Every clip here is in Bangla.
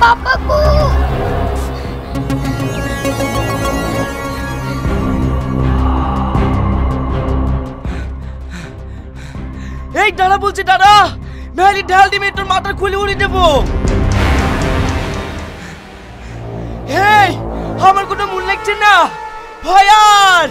বাবা গো। এই দাঁড়া বলছি, দাঁড়া, নাহলে ঢাল দিয়ে তোর মাথা খুলে উড়িয়ে দেবো। এই আমার কোনো মন লাগছে না, ভয়ার।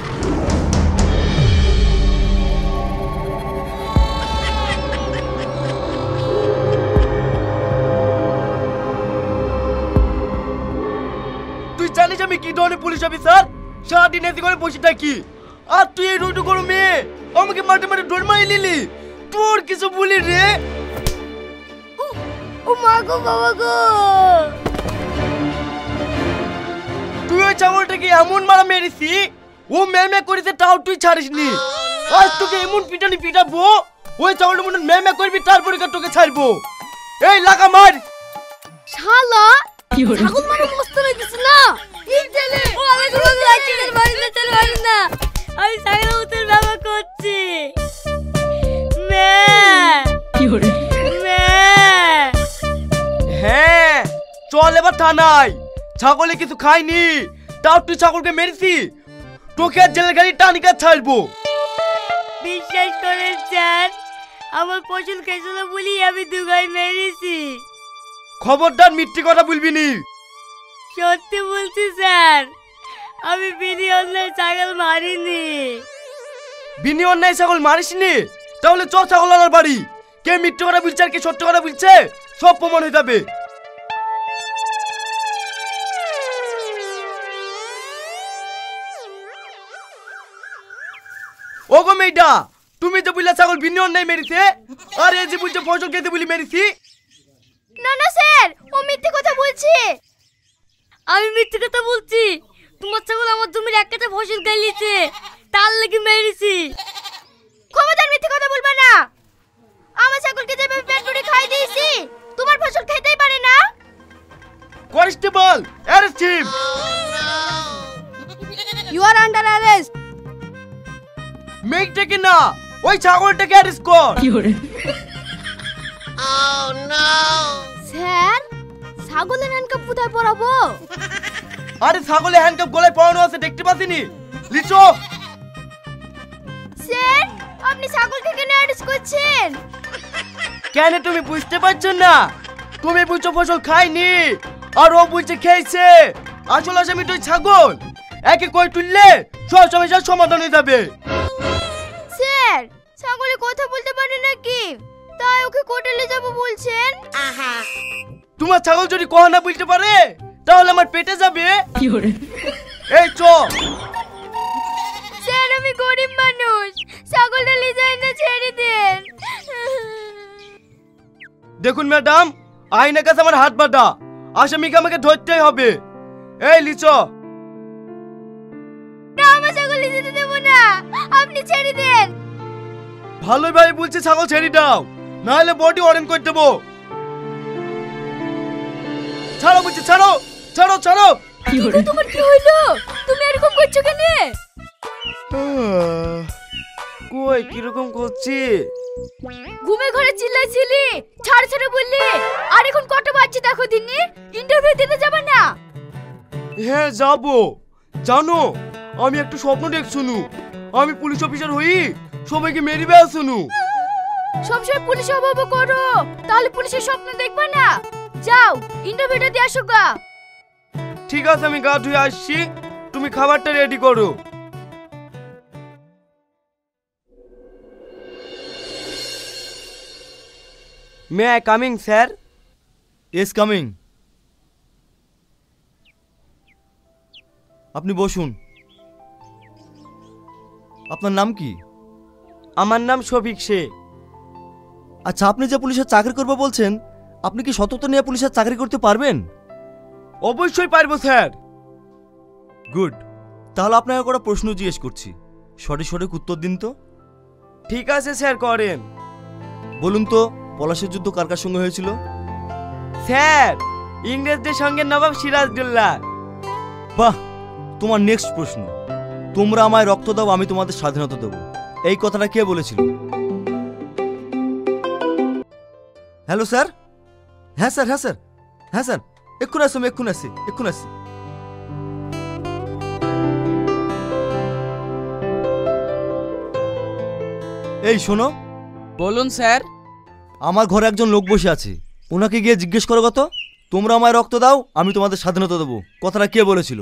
তুই জানিস আমি কি ধরনের পুলিশ অফিসার? সারাদিন এসে করে বসে থাকি, আর তুই এই রুটু করো মেয়ে আমাকে মাঠে মাঠে ডোর মারি নিলি। তোর কিছু বলি রে? ও মা গো, বাবা গো। তুই ওই ছাগলটাকে এমন মারা মেরেছি, ও ম্যামে করেছে তাও তুই ছাড়িসনি। আজ তোকে এমন পিটানি পিটাবো, ওই ছাগলটা মনে ম্যামে করবি, তারপরে তোকে ছাড়বো। এই লাগা মার। শালা ছাগল মানে মস্ত লাগিস না। এই ছেলে ও আমি কোনো লাগছে না, মারি না, চল মারি না। আমি ছাগল উত্তর বাবা করছি। মে কি হরে মে। হ্যাঁ চল এবার থানায়। ছাগলে কিছু খাইনি, তাও তুই ছাগলকে মেরেছি, তোকে আর জেলের গাড়ি টানিকা ছাড়বো। বিশ্বাস করেন স্যার, আমার পছন্দ খেয়েছিল বলি আমি দুগাই মেরেছি। খবরদার মিথ্যে কথা বলবি নি। সত্যি বলছি স্যার, আমি বিনি অন্যায় ছাগল মারিনি। বিনি অন্যায় ছাগল মারিসনি? তাহলে চ ছাগল আনার বাড়ি। কে মিথ্যে কথা বলছে আর কে সত্য কথা বলছে সব প্রমাণ হয়ে যাবে। ওগো মেয়েটা, তুমি তো বললে ছাগল বিনি অন্যায় মেরেছে, আর এই যে বলছে ফসল খেতে বলি মেরেছি। না না স্যার, ও মিথ্যে কথা বলছে। আমি মিথ্যে কথা বলছি? তোমার ছাগল আমার জমির এক কাটা ফসল গালিছে, তার লাগি মেরেছি। খবরদার মিথ্যে কথা বলবা না। আমার ছাগলকে যেভাবে পেট ভরে খাই দিয়েছি, তোমার ফসল খেতেই পারে না। Constable arrest him. You are under arrest. মেয়েটাকে না, ওই ছাগলটাকে অ্যারেস্ট কর। স্যার, ছাগলের হ্যান্ডকাপ কোথায় পরাবো? আরে ছাগলে হ্যান্ডকাপ গলায় পরানো আছে, দেখতে পাচ্ছিনি? লিচো। স্যার, আপনি ছাগলকে কেন অ্যারেস্ট করছেন? কেন তুমি বুঝতে পারছো না? তুমি বুঝছো ফসল খাইনি, আর ও বুঝছে খেয়েছে। আসল আসামি তুই ছাগল। একে কই তুললে সব সমস্যার সমাধান হয়ে যাবে। স্যার, ছাগলে কথা বলতে পারে নাকি, তাই ওকে কোর্টে নিয়ে যাব বলছেন। তোমার ছাগল যদি কথা না বুঝতে পারে তাহলে আমার পেটে যাবে। এই চ। স্যার, আমি গরিব মানুষ, ছাগলটা নিয়ে যাই না, ছেড়ে দেন। দেখুন ম্যাডাম, আইনের কাছে আমার হাত বাঁধা, আসামিকে আমাকে ধরতেই হবে। এই লিচো। না, আমার ছাগল নিয়ে যেতে দেবো না, আপনি ছেড়ে দেন। ভালোই ভাই বলছি, ছাগল ছেড়ে দাও, নাহলে বডি ওয়ারেন্ট করে দেবো। ছাড়ো বলছি, ছাড়ো ছাড়ো ছাড়ো। তোমার কি হইলো? তুমি এরকম করছো কেন? কই কিরকম করছি? ঘুমে ঘরে চিল্লাইছিলি, ছাড় ছাড় বললি, আর এখন কত বাজছে দেখো দিনই, ইন্টারভিউ দিতে যাবে না? হ্যাঁ যাবো। জানো আমি একটা স্বপ্ন দেখছুনু, আমি পুলিশ অফিসার হই সবাইকে মেরিবে আসুনু। সবসময় পুলিশ অভাব করো, তাহলে পুলিশের স্বপ্ন দেখবে না। যাও ইন্টারভিউটা দিয়ে আসো গা। ঠিক আছে, আমি গা ধুয়ে আসছি, তুমি খাবারটা রেডি করো। May I coming sir? Yes coming. আপনি বসুন। আপনার নাম কি? আমার নাম শফিক শেখ। আচ্ছা, আপনি যে পুলিশের চাকরি করবে বলছেন, আপনি কি সততা নিয়ে পুলিশের চাকরি করতে পারবেন? অবশ্যই পারবো স্যার। গুড। তাহলে আপনাকে একটা প্রশ্ন জিজ্ঞেস করছি, সঠিক সঠিক উত্তর দিন তো। ঠিক আছে স্যার, করেন। বলুন তো, পলাশের যুদ্ধ কার কার সঙ্গে হয়েছিল? স্যার, ইংরেজদের সঙ্গে নবাব সিরাজদৌল্লা। বাহ, তোমার নেক্সট প্রশ্ন, তোমরা আমায় রক্ত দাও, আমি তোমাদের স্বাধীনতা দেবো, এই কথাটা কে বলেছিল? Hello sir. হ্যাঁ স্যার, হ্যাঁ স্যার, হ্যাঁ স্যার, এক্ষুনি আসি, আমি এক্ষুনি আসি, এক্ষুনি আসি। এই শোনো, বলুন স্যার। আমার ঘরে একজন লোক বসে আছে, ওনাকে গিয়ে জিজ্ঞেস করো কত, তোমরা আমায় রক্ত দাও, আমি তোমাদের স্বাধীনতা দেবো। কথাটা কে বলেছিল?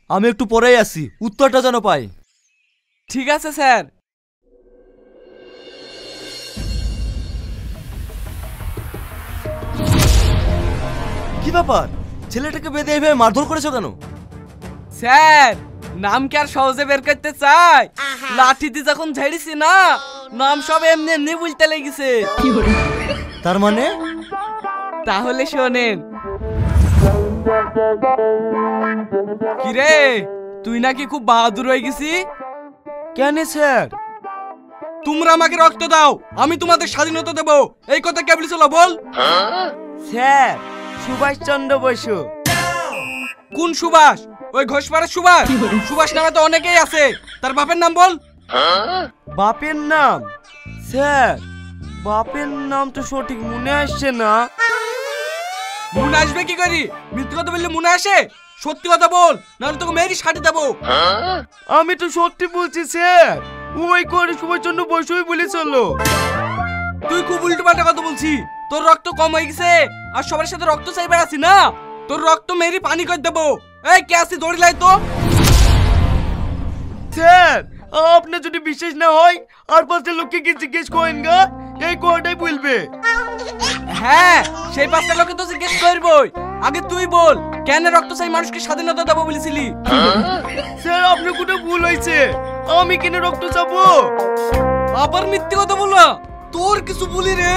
আমি একটু পরেই আসি, উত্তরটা যেন পাই। ঠিক আছে স্যার। কি ব্যাপার, ছেলেটাকে বেঁধে এইভাবে মারধর করেছো কেন? স্যার, নাম কি আর সহজে বের করতে চাই? লাঠিতে যখন ঝেড়েছি না, নাম সব এমনি এমনি বলতে লেগেছে। তার মানে? তাহলে শোনেন। কিরে, তুই নাকি খুব বাহাদুর হয়ে গেছি? কেন স্যার? তোমরা আমাকে রক্ত দাও, আমি তোমাদের স্বাধীনতা দেব, এই কথা কে বলেছিল বল? স্যার, সুভাষচন্দ্র বসু। কোন সুভাষ? ওই ঘোষপাড়ার সুভাষ? সুভাষ নামে তো অনেকেই আছে, তার বাপের নাম বল। বাপের নাম? স্যার, বাপের নাম তো সঠিক মনে আসছে না। মনে আসবে কি করি? মিথ্যে কথা বললে মনে আসে? সত্যি কথা বল, নাহলে তোকে মেয়েরই সাথে দেবো। আমি তো সত্যি বলছি স্যার, ওই করে সুভাষচন্দ্র বসুই বলেছিল। তুই খুব উল্টো পাল্টা কথা বলছি। তোর রক্ত কম হয়ে গেছে আর সবার সাথে রক্ত চাই বেড়াচ্ছি না, তোর রক্ত মেরি পানি করে দেবো। এই কে আসি দৌড়ি লাই তো। স্যার, আপনার যদি বিশ্বাস না হয় আর পাঁচটা লোককে কি জিজ্ঞেস করেন গা, এই কথাটাই বলবে। হ্যাঁ, সেই পাঁচটা লোকে তো জিজ্ঞেস করবই। আগে তুই বল, কেন রক্ত চাই মানুষকে স্বাধীনতা দেবো বলেছিলি? স্যার, আপনার কোনো ভুল হয়েছে, আমি কেন রক্ত চাবো? আবার মিথ্যে কথা বলো, তোর কিছু বলি রে।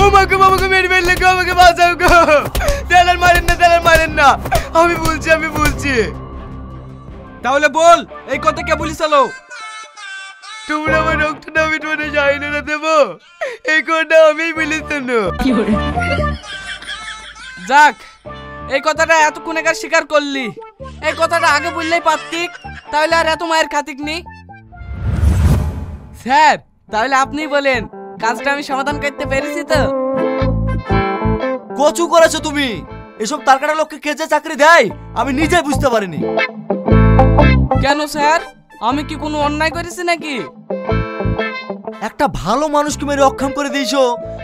আমাকে বাবাকে মেরে ফেললে গো, আমাকে বাঁচাও গো। দেলার মারেন না, দেলার মারেন না, আমি বলছি। তাহলে বল, এই কথা কে বলিছিল? তোমরা আমার রক্ত না, আমি তোমাদের স্বাধীনতা দেবো, এই কথাটা আমি বলেছি। যাক, এই কথাটা এতক্ষণ একার স্বীকার করলি। এই কথাটা আগে বললেই পারতিক, তাহলে আর এত মায়ের খাতিক নি। স্যার, তাহলে আপনি বলেন, কাজটা আমি সমাধান করতে পেরেছি তো? কচু করেছো তুমি। এসব তারকাটা লোককে কে যে চাকরি দেয় আমি নিজে বুঝতে পারিনি। কেন স্যার, আমি কি কোনো অন্যায় করেছি নাকি? একটা ভালো মানুষকে মেরে অক্ষম করে দিয়েছো,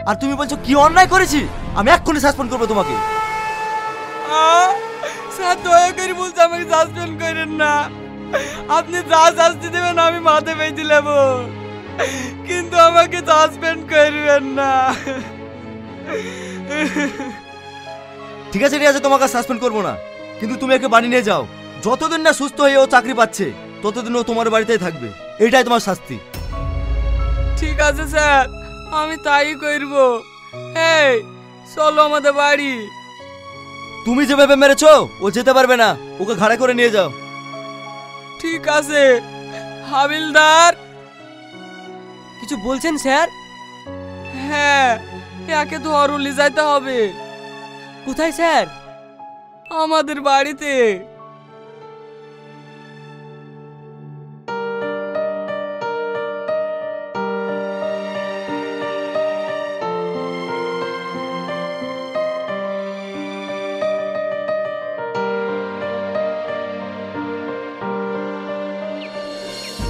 আর তুমি বলছো কি অন্যায় করেছি? আমি এক্ষুনি সাসপেন্ড করবো তোমাকে। স্যার, দয়া করে বলছে আমাকে সাসপেন্ড করেন না। আপনি যা শাস্তি দেবেন আমি মাথে পেয়ে নেব, কিন্তু আমাকে সাসপেন্ড করবেন না। ঠিক আছে, তোমাকে সাসপেন্ড করবো না, কিন্তু তুমি একে বাড়ি নিয়ে যাও। যতদিন না সুস্থ হয়ে ও চাকরি পাচ্ছে ততদিন ও তোমার বাড়িতেই থাকবে, এটাই তোমার শাস্তি। ঠিক আছে স্যার, আমি তাই করব। এই চলো আমাদের বাড়ি। তুমি যেভাবে মেরেছো ও যেতে পারবে না, ওকে ঘাড়ে করে নিয়ে যাও। ঠিক আছে হাবিলদার। কিছু বলছেন স্যার? হ্যাঁ, একে ধরুলি যাইতে হবে। কোথায় স্যার? আমাদের বাড়িতে।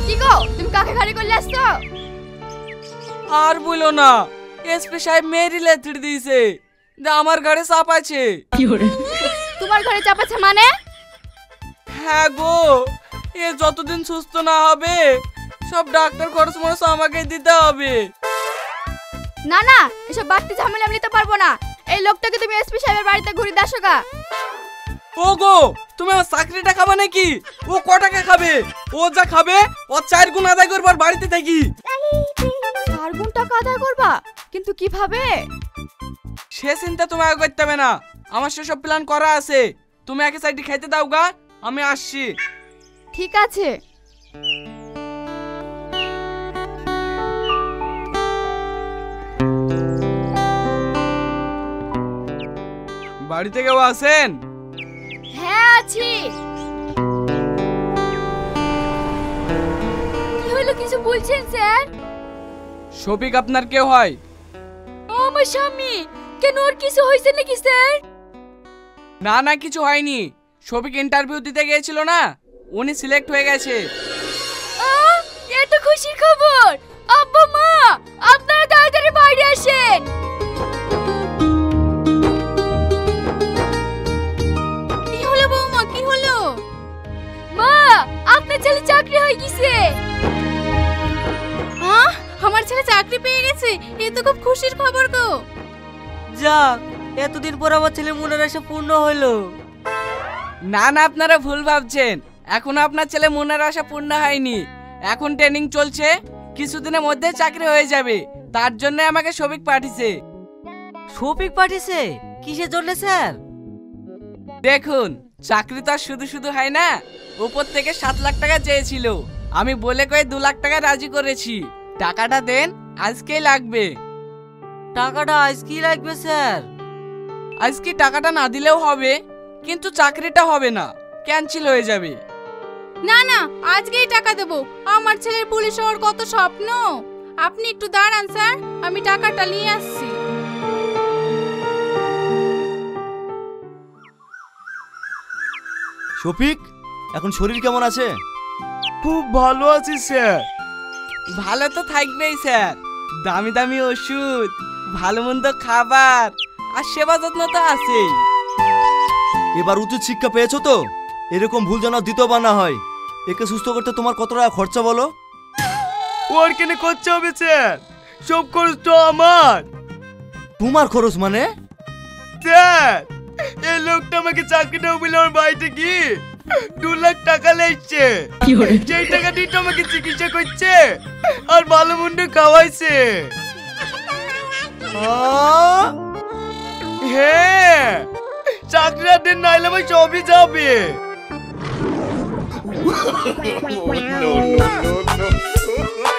কি গো, তুমি কাকে ঘাড়ি করলে আসছো? আর বলো না, এসপি সাহেব মেরি লেথড় দিয়েছে, আমার ঘরে চাপ আছে। তোমার ঘরে চাপ আছে মানে? হ্যাঁ গো, এ যতদিন সুস্থ না হবে সব ডাক্তার খরচ মরচ আমাকে দিতে হবে। না না, এসব বাড়তি ঝামেলা আমি নিতে পারবো না। এই লোকটাকে তুমি এসপি সাহেবের বাড়িতে ঘুরে আসো গা। ও গো, তুমি আমার চাকরিটা খাবে নাকি? ও ক টাকা খাবে? ও যা খাবে ও 4 গুণ আদায় করবার বাড়িতে থাকি। 4 গুণ টাকা আদায় করবা? কিন্তু কিভাবে? সে চিন্তা তুমি আগে করতে হবে না, আমার সেসব প্ল্যান করা আছে। তুমি একে সাইডে খাইতে দাও গা, আমি আসছি। ঠিক আছে। বাড়িতে কেউ আছেন? হ্যাঁ আছি। কি হলো, কিছু বলছেন স্যার? শফিক আপনার কেউ হয়? আমার স্বামী। কেন, ওর কিছু হয়েছে নাকি স্যার? না না, কিছু হয়নি। শফিক ইন্টারভিউ দিতে গিয়েছিল না, উনি সিলেক্ট হয়ে গেছে। এত খুশির খবর! আব্বা মা, আপনারা তাড়াতাড়ি বাইরে আসেন। কি হলো বৌমা, কি হলো? মা, আপনার ছেলে চাকরি হয়ে গেছে। আমার ছেলে চাকরি পেয়ে গেছে, এ তো খুব খুশির খবর গো। যাক, এতদিন পর আমার ছেলে মনের আশা পূর্ণ হলো। না না, আপনারা ভুল ভাবছেন। এখনো আপনার ছেলে মনের আশা পূর্ণ হয়নি। এখন ট্রেনিং চলছে, কিছুদিনের মধ্যে চাকরি হয়ে যাবে। তার জন্য আমাকে শফিক পাঠিয়েছে। শফিক পাঠিয়েছে? কিসের জন্য স্যার? দেখুন, চাকরি তো আর শুধু শুধু হয় না। উপর থেকে 7 লাখ টাকা চেয়েছিল, আমি বলে কয়ে 2 লাখ টাকা রাজি করেছি। টাকাটা দেন, আজকেই লাগবে। টাকাটা আজকেই লাগবে স্যার? আজকে টাকাটা না দিলেও হবে, কিন্তু চাকরিটা হবে না, ক্যান্সেল হয়ে যাবে। না না, আজকেই টাকা দেবো। আমার ছেলের পুলিশ হওয়ার কত স্বপ্ন। আপনি একটু দাঁড়ান স্যার, আমি টাকাটা নিয়ে আসছি। শফিক, এখন শরীর কেমন আছে? খুব ভালো আছি স্যার। ভালো তো থাকবেই স্যার। দামি দামি ওষুধ, ভালো মন্দ খাবার আর সেবা যত্ন তো আছেই। এবার উচিত শিক্ষা পেয়েছো তো? এরকম ভুল যেন দ্বিতীয়বার না হয়। একে সুস্থ করতে তোমার কত টাকা খরচা বলো? ওর কেন করতে হবে স্যার? সব খরচ তো আমার। তোমার খরচ মানে? স্যার, এই লোকটা আমাকে চাকরি দেবো বলে আমার বাড়িতে কি 2 লাখ টাকা লেগছে। সেই টাকা দিয়ে তো আমাকে চিকিৎসা করছে আর ভালো মন্দ খাওয়াইছে। হ্যাঁ, চাকরি আর দিন নাইলে আমার সবই যাবে। no, no, no, no.